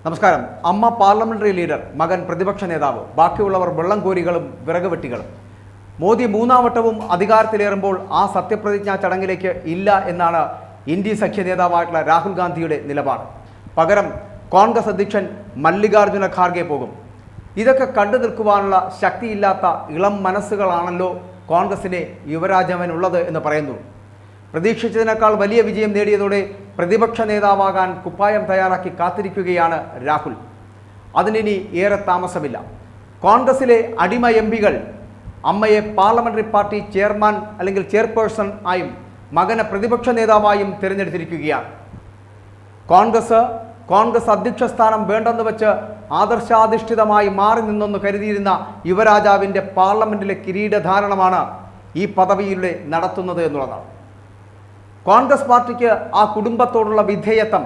നമസ്കാരം. അമ്മ parliamentary leader, മകൻ പ്രതിപക്ഷ നേതാവ്, ബാക്കിയുള്ളവർ വെള്ളം കോരികളും വിറക് വെട്ടികളും. മോദി മൂന്നാം വട്ടവും അധികാരത്തിലേറുമ്പോൾ ആ സത്യപ്രതിജ്ഞാ ചടങ്ങിലേക്ക് ഇല്ല എന്നാണ് ഇന്ത്യ സഖ്യ നേതാവായിട്ടുള്ള രാഹുൽ ഗാന്ധിയുടെ നിലപാട്. പകരം കോൺഗ്രസ് അധ്യക്ഷൻ മല്ലികാർജുന ഖാർഗെ പോകും. ഇതൊക്കെ കണ്ടു നിൽക്കുവാനുള്ള ശക്തിയില്ലാത്ത ഇളം മനസ്സുകളാണല്ലോ കോൺഗ്രസിനെ യുവരാജവനുള്ളത് എന്ന് പറയുന്നു. പ്രതീക്ഷിച്ചതിനേക്കാൾ വലിയ വിജയം നേടിയതോടെ പ്രതിപക്ഷ നേതാവാകാൻ കുപ്പായം തയ്യാറാക്കി കാത്തിരിക്കുകയാണ് രാഹുൽ. അതിനിനി ഏറെ താമസമില്ല. കോൺഗ്രസിലെ അടിമ എംപികൾ അമ്മയെ പാർലമെന്ററി പാർട്ടി ചെയർമാൻ അല്ലെങ്കിൽ ചെയർപേഴ്സൺ ആയും മകനെ പ്രതിപക്ഷ നേതാവായും തിരഞ്ഞെടുത്തിരിക്കുകയാണ്. കോൺഗ്രസ് അധ്യക്ഷ സ്ഥാനം വേണ്ടെന്ന് വെച്ച് ആദർശാധിഷ്ഠിതമായി മാറി നിന്നെന്ന് കരുതിയിരുന്ന യുവരാജാവിൻ്റെ പാർലമെന്റിലെ കിരീടധാരണമാണ് ഈ പദവിയിലൂടെ നടത്തുന്നത് എന്നുള്ളതാണ്. കോൺഗ്രസ് പാർട്ടിക്ക് ആ കുടുംബത്തോടുള്ള വിധേയത്വം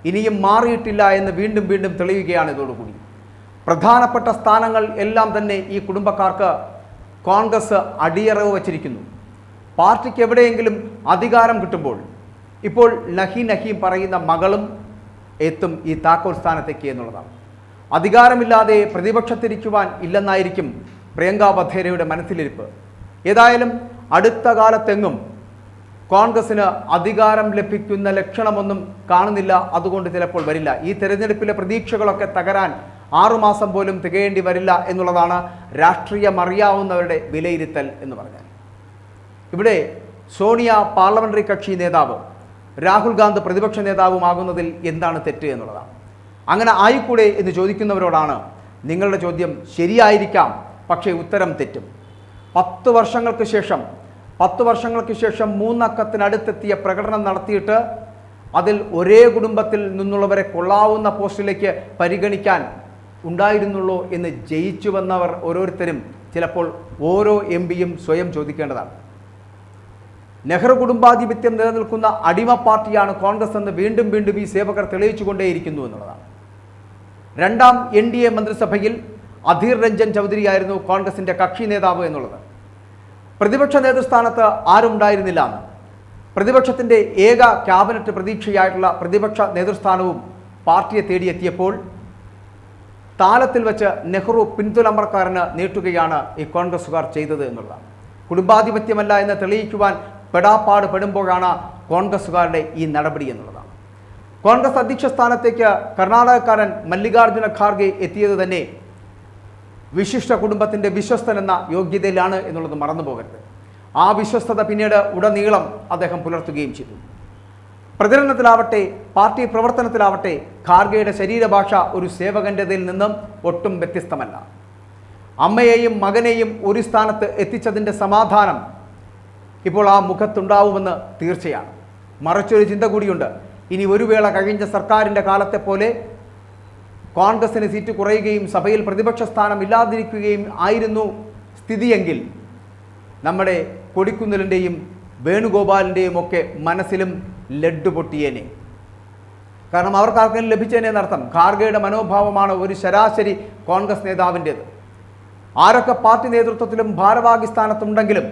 ഇനിയും മാറിയിട്ടില്ല എന്ന് വീണ്ടും വീണ്ടും തെളിയുകയാണ് ഇതോടുകൂടി. പ്രധാനപ്പെട്ട സ്ഥാനങ്ങൾ എല്ലാം തന്നെ ഈ കുടുംബക്കാർക്ക് കോൺഗ്രസ് അടിയറവ് വച്ചിരിക്കുന്നു. പാർട്ടിക്ക് എവിടെയെങ്കിലും അധികാരം കിട്ടുമ്പോൾ ഇപ്പോൾ നഹീം പറയുന്ന മകളും എത്തും ഈ താക്കോൽ സ്ഥാനത്തേക്ക് എന്നുള്ളതാണ്. അധികാരമില്ലാതെ പ്രതിപക്ഷത്തിരിക്കുവാൻ ഇല്ലെന്നായിരിക്കും പ്രിയങ്ക വധേരയുടെ മനസ്സിലിരിപ്പ്. ഏതായാലും അടുത്ത കാലത്തെങ്ങും കോൺഗ്രസിന് അധികാരം ലഭിക്കുന്ന ലക്ഷണമൊന്നും കാണുന്നില്ല. അതുകൊണ്ട് ചിലപ്പോൾ വരില്ല. ഈ തെരഞ്ഞെടുപ്പിലെ പ്രതീക്ഷകളൊക്കെ തകരാൻ 6 മാസം പോലും തികയേണ്ടി വരില്ല എന്നുള്ളതാണ് രാഷ്ട്രീയമറിയാവുന്നവരുടെ വിലയിരുത്തൽ എന്ന് പറഞ്ഞാൽ. ഇവിടെ സോണിയ പാർലമെന്ററി കക്ഷി നേതാവ്, രാഹുൽ ഗാന്ധി പ്രതിപക്ഷ നേതാവുമാകുന്നതിൽ എന്താണ് തെറ്റ് എന്നുള്ളതാണ്. അങ്ങനെ ആയിക്കൂടെ എന്ന് ചോദിക്കുന്നവരോടാണ് നിങ്ങളുടെ ചോദ്യം ശരിയായിരിക്കാം, പക്ഷേ ഉത്തരം തെറ്റും. 10 വർഷങ്ങൾക്ക് ശേഷം 3 അക്കത്തിനടുത്തെത്തിയ പ്രകടനം നടത്തിയിട്ട് അതിൽ ഒരേ കുടുംബത്തിൽ നിന്നുള്ളവരെ കൊള്ളാവുന്ന പോസ്റ്റിലേക്ക് പരിഗണിക്കാൻ ഉണ്ടായിരുന്നുള്ളൂ എന്ന് ജയിച്ചു വന്നവർ ഓരോരുത്തരും ചിലപ്പോൾ ഓരോ എംപിയും സ്വയം ചോദിക്കേണ്ടതാണ്. നെഹ്റു കുടുംബാധിപത്യം നിലനിൽക്കുന്ന അടിമ പാർട്ടിയാണ് കോൺഗ്രസ് എന്ന് വീണ്ടും വീണ്ടും ഈ സേവകർ തെളിയിച്ചുകൊണ്ടേയിരിക്കുന്നു എന്നുള്ളതാണ്. 2ാം NDA മന്ത്രിസഭയിൽ അധീർ രഞ്ജൻ ചൗധരിയായിരുന്നു കോൺഗ്രസിൻ്റെ കക്ഷി നേതാവ് എന്നുള്ളത്. പ്രതിപക്ഷ നേതൃസ്ഥാനത്ത് ആരും ഉണ്ടായിരുന്നില്ല എന്ന്. പ്രതിപക്ഷത്തിൻ്റെ ഏക ക്യാബിനറ്റ് പ്രതീക്ഷയായിട്ടുള്ള പ്രതിപക്ഷ നേതൃസ്ഥാനവും പാർട്ടിയെ തേടിയെത്തിയപ്പോൾ താലത്തിൽ വെച്ച് നെഹ്റു പിന്തുണക്കാരന് നീട്ടുകയാണ് ഈ കോൺഗ്രസ്സുകാർ ചെയ്തത് എന്നുള്ളതാണ്. കുടുംബാധിപത്യമല്ല എന്ന് തെളിയിക്കുവാൻ പെടാപ്പാട് പെടുമ്പോഴാണ് കോൺഗ്രസ്സുകാരുടെ ഈ നടപടി എന്നുള്ളതാണ്. കോൺഗ്രസ് അധ്യക്ഷ സ്ഥാനത്തേക്ക് കർണാടകക്കാരൻ മല്ലികാർജുന ഖാർഗെ എത്തിയത് തന്നെ വിശിഷ്ട കുടുംബത്തിൻ്റെ വിശ്വസ്തൻ എന്ന യോഗ്യതയിലാണ് എന്നുള്ളത് മറന്നു പോകരുത്. ആ വിശ്വസ്തത പിന്നീട് ഉടനീളം അദ്ദേഹം പുലർത്തുകയും ചെയ്തു. പ്രചരണത്തിലാവട്ടെ പാർട്ടി പ്രവർത്തനത്തിലാവട്ടെ ഖാർഗെയുടെ ശരീരഭാഷ ഒരു സേവകൻ്റെതിൽ നിന്നും ഒട്ടും വ്യത്യസ്തമല്ല. അമ്മയെയും മകനെയും ഒരു സ്ഥാനത്ത് എത്തിച്ചതിൻ്റെ സമാധാനം ഇപ്പോൾ ആ മുഖത്തുണ്ടാവുമെന്ന് തീർച്ചയാണ്. മറിച്ചൊരു ചിന്ത കൂടിയുണ്ട്. ഇനി ഒരു വേള കഴിഞ്ഞ സർക്കാരിൻ്റെ കാലത്തെ പോലെ കോൺഗ്രസിന് സീറ്റ് കുറയുകയും സഭയിൽ പ്രതിപക്ഷ സ്ഥാനം ഇല്ലാതിരിക്കുകയും ആയിരുന്നു സ്ഥിതിയെങ്കിൽ നമ്മുടെ കൊടിക്കുന്നിലിൻ്റെയും വേണുഗോപാലിൻ്റെയും ഒക്കെ മനസ്സിലും ലഡ്ഡു പൊട്ടിയേനെ. കാരണം അവർക്കാർക്കെങ്കിലും ലഭിച്ചേനെ എന്നർത്ഥം. ഖാർഗെയുടെ മനോഭാവമാണ് ഒരു ശരാശരി കോൺഗ്രസ് നേതാവിൻ്റേത്. ആരൊക്കെ പാർട്ടി നേതൃത്വത്തിലും ഭാരവാഹി സ്ഥാനത്തുണ്ടെങ്കിലും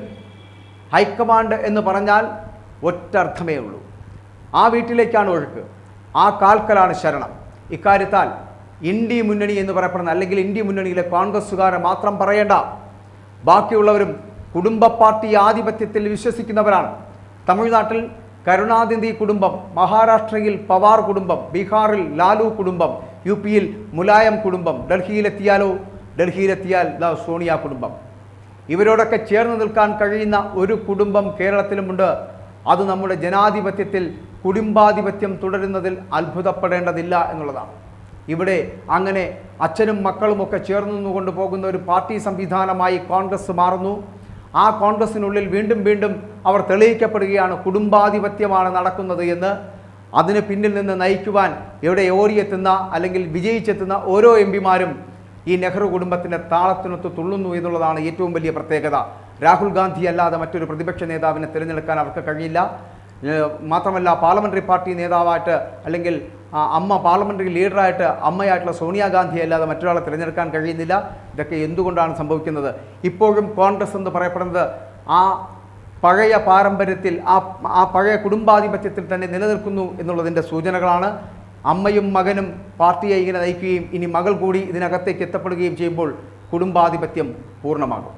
ഹൈക്കമാൻഡ് എന്ന് പറഞ്ഞാൽ ഒറ്റ അർത്ഥമേ ഉള്ളൂ. ആ വീട്ടിലേക്കാണ് ഒഴുക്ക്, ആ കാൽക്കലാണ് ശരണം. ഇക്കാര്യത്താൽ ഇന്ത്യ മുന്നണി എന്ന് പറയപ്പെടുന്ന അല്ലെങ്കിൽ ഇന്ത്യ മുന്നണിയിലെ കോൺഗ്രസ്സുകാരെ മാത്രം പറയേണ്ട, ബാക്കിയുള്ളവരും കുടുംബ പാർട്ടി ആധിപത്യത്തിൽ വിശ്വസിക്കുന്നവരാണ്. തമിഴ്നാട്ടിൽ കരുണാനിധി കുടുംബം, മഹാരാഷ്ട്രയിൽ പവാർ കുടുംബം, ബീഹാറിൽ ലാലു കുടുംബം, UPയിൽ മുലായം കുടുംബം, ഡൽഹിയിലെത്തിയാൽ സോണിയ കുടുംബം. ഇവരോടൊക്കെ ചേർന്ന് നിൽക്കാൻ കഴിയുന്ന ഒരു കുടുംബം കേരളത്തിലുമുണ്ട്. അത് നമ്മുടെ ജനാധിപത്യത്തിൽ കുടുംബാധിപത്യം തുടരുന്നതിൽ അത്ഭുതപ്പെടേണ്ടതില്ല എന്നുള്ളതാണ്. ഇവിടെ അങ്ങനെ അച്ഛനും മക്കളുമൊക്കെ ചേർന്ന് നിന്നുകൊണ്ട് പോകുന്ന ഒരു പാർട്ടി സംവിധാനമായി കോൺഗ്രസ് മാറുന്നു. ആ കോൺഗ്രസിനുള്ളിൽ വീണ്ടും വീണ്ടും അവർ തെളിയിക്കപ്പെടുകയാണ് കുടുംബാധിപത്യമാണ് നടക്കുന്നത് എന്ന്. അതിന് പിന്നിൽ നിന്ന് നയിക്കുവാൻ ഇവിടെ ഓടിയെത്തുന്ന അല്ലെങ്കിൽ വിജയിച്ചെത്തുന്ന ഓരോ എംപിമാരും ഈ നെഹ്റു കുടുംബത്തിൻ്റെ താളത്തിനൊത്ത് തുള്ളുന്നു എന്നുള്ളതാണ് ഏറ്റവും വലിയ പ്രത്യേകത. രാഹുൽ ഗാന്ധി അല്ലാതെ മറ്റൊരു പ്രതിപക്ഷ നേതാവിനെ തിരഞ്ഞെടുക്കാൻ അവർക്ക് കഴിയില്ല. മാത്രമല്ല പാർലമെന്ററി പാർട്ടി നേതാവായിട്ട് അല്ലെങ്കിൽ അമ്മ പാർലമെന്ററി ലീഡറായിട്ട് അമ്മയായിട്ടുള്ള സോണിയാഗാന്ധി അല്ലാതെ മറ്റൊരാളെ തിരഞ്ഞെടുക്കാൻ കഴിയുന്നില്ല. ഇതൊക്കെ എന്തുകൊണ്ടാണ് സംഭവിക്കുന്നത്? ഇപ്പോഴും കോൺഗ്രസ് എന്ന് പറയപ്പെടുന്നത് ആ പഴയ പാരമ്പര്യത്തിൽ, ആ പഴയ കുടുംബാധിപത്യത്തിൽ തന്നെ നിലനിൽക്കുന്നു എന്നുള്ളതിൻ്റെ സൂചനകളാണ്. അമ്മയും മകനും പാർട്ടിയെ ഇങ്ങനെ നയിക്കുകയും ഇനി മകൾ കൂടി ഇതിനകത്തേക്ക് എത്തപ്പെടുകയും ചെയ്യുമ്പോൾ കുടുംബാധിപത്യം പൂർണ്ണമാകും.